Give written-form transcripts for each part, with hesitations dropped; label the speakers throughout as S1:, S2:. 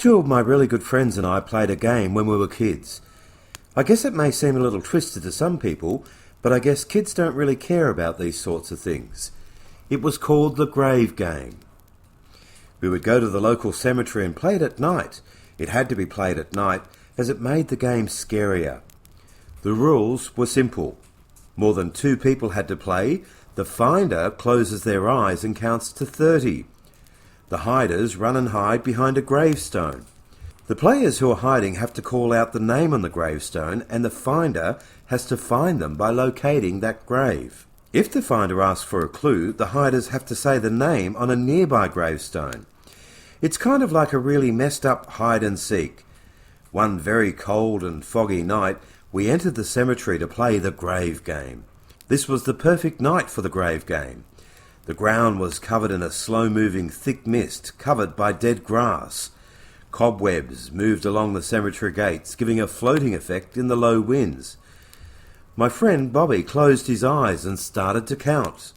S1: Two of my really good friends and I played a game when we were kids. I guess it may seem a little twisted to some people, but I guess kids don't really care about these sorts of things. It was called the grave game. We would go to the local cemetery and play it at night. It had to be played at night as it made the game scarier. The rules were simple. More than 2 people had to play. The finder closes their eyes and counts to 30. The hiders run and hide behind a gravestone. The players who are hiding have to call out the name on the gravestone, and the finder has to find them by locating that grave. If the finder asks for a clue, the hiders have to say the name on a nearby gravestone. It's kind of like a really messed up hide and seek. One very cold and foggy night, we entered the cemetery to play the grave game. This was the perfect night for the grave game. The ground was covered in a slow-moving thick mist, covered by dead grass. Cobwebs moved along the cemetery gates, giving a floating effect in the low winds. My friend Bobby closed his eyes and started to count.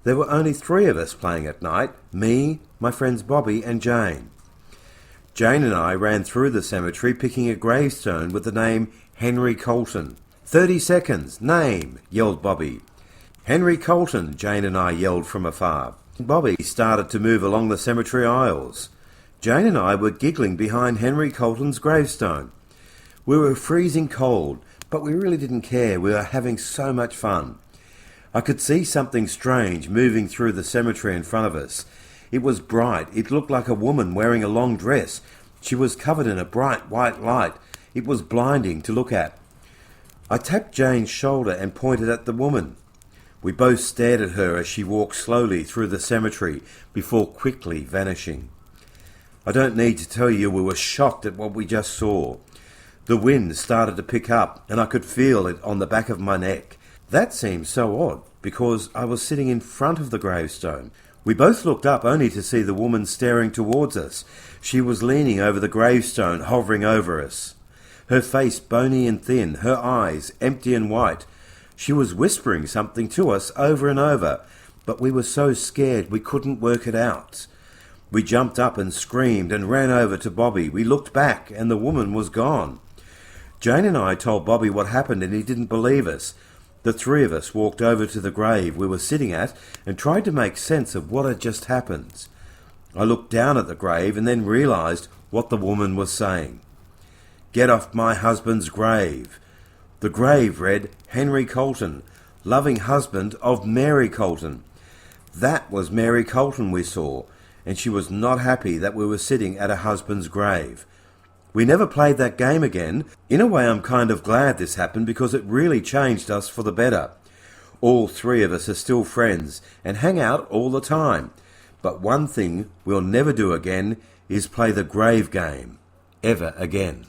S1: There were only 3 of us playing at night, me, my friends Bobby and Jane. Jane and I ran through the cemetery picking a gravestone with the name Henry Colton. 30 seconds, name, yelled Bobby. Henry Colton, Jane and I yelled from afar. Bobby started to move along the cemetery aisles. Jane and I were giggling behind Henry Colton's gravestone. We were freezing cold, but we really didn't care. We were having so much fun. I could see something strange moving through the cemetery in front of us. It was bright. It looked like a woman wearing a long dress. She was covered in a bright white light. It was blinding to look at. I tapped Jane's shoulder and pointed at the woman. We both stared at her as she walked slowly through the cemetery before quickly vanishing. I don't need to tell you we were shocked at what we just saw. The wind started to pick up and I could feel it on the back of my neck. That seemed so odd because I was sitting in front of the gravestone. We both looked up only to see the woman staring towards us. She was leaning over the gravestone, hovering over us. Her face bony and thin, her eyes empty and white. She was whispering something to us over and over, but we were so scared we couldn't work it out. We jumped up and screamed and ran over to Bobby. We looked back and the woman was gone. Jane and I told Bobby what happened and he didn't believe us. The 3 of us walked over to the grave we were sitting at and tried to make sense of what had just happened. I looked down at the grave and then realised what the woman was saying. "Get off my husband's grave." The grave read, Henry Colton, loving husband of Mary Colton. That was Mary Colton we saw, and she was not happy that we were sitting at her husband's grave. We never played that game again. In a way, I'm kind of glad this happened because it really changed us for the better. All 3 of us are still friends and hang out all the time. But one thing we'll never do again is play the grave game. Ever again.